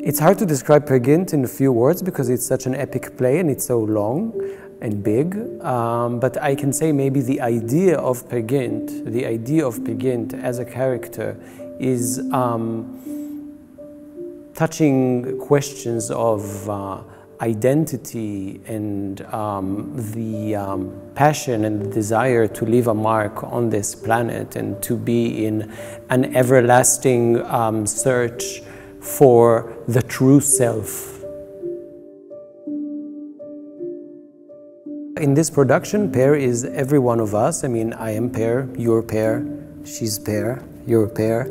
It's hard to describe Peer Gynt in a few words because it's such an epic play and it's so long and big, but I can say maybe the idea of Peer Gynt as a character is touching questions of identity and the passion and the desire to leave a mark on this planet and to be in an everlasting search for the true self. In this production, Peer is every one of us. I mean, I am Peer, you're Peer, she's Peer, you're Peer.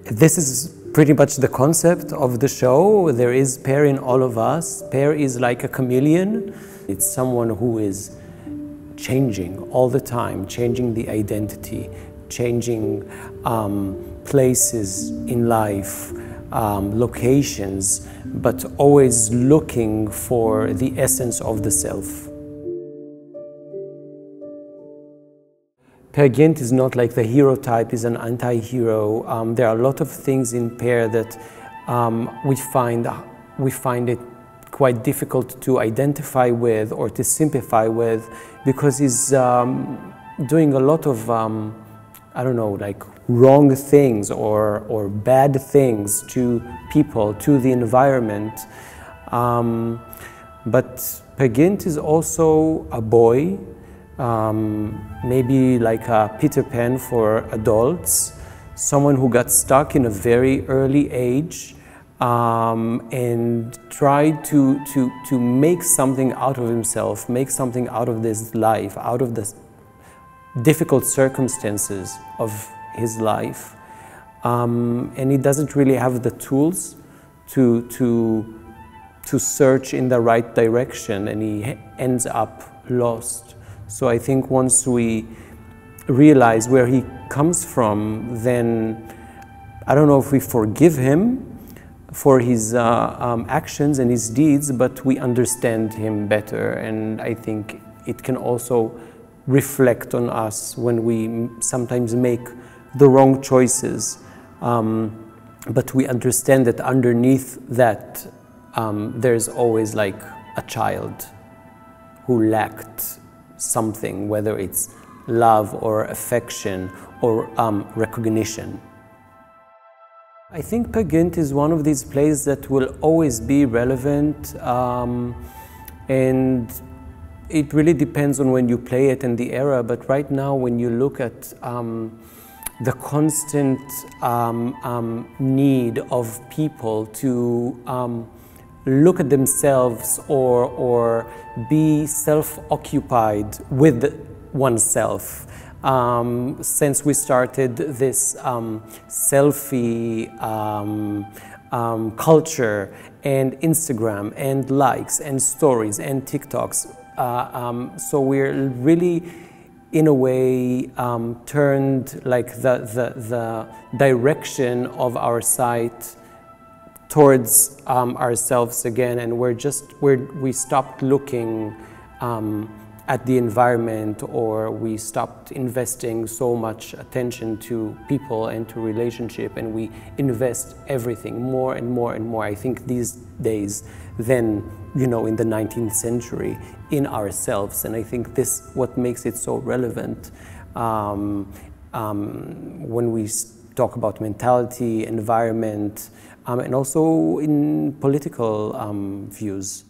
This is pretty much the concept of the show. There is Peer in all of us. Peer is like a chameleon. It's someone who is changing all the time, changing the identity, changing places in life, locations, but always looking for the essence of the self. Peer Gynt is not like the hero type, is an anti-hero. There are a lot of things in Peer that we find it quite difficult to identify with or to sympathize with, because he's doing a lot of I don't know, like wrong things or bad things to people, to the environment. But Peer Gynt is also a boy, maybe like a Peter Pan for adults, someone who got stuck in a very early age and tried to make something out of himself, make something out of this life, out of the difficult circumstances of his life, and he doesn't really have the tools to search in the right direction, and he ends up lost. So I think once we realize where he comes from, then I don't know if we forgive him for his actions and his deeds, but we understand him better, and I think it can also reflect on us when we sometimes make the wrong choices, but we understand that underneath that there's always like a child who lacked something, whether it's love or affection or recognition. I think Peer Gynt is one of these plays that will always be relevant, and it really depends on when you play it and the era, but right now when you look at the constant need of people to look at themselves or be self-occupied with oneself. Since we started this selfie culture and Instagram and likes and stories and TikToks, so we're really, in a way, turned like the direction of our sight towards ourselves again, and we stopped looking at the environment, or we stopped investing so much attention to people and to relationship, and we invest everything more and more and more, I think these days, than, you know, in the 19th century, in ourselves. And I think this what makes it so relevant when we talk about mentality, environment, and also in political views.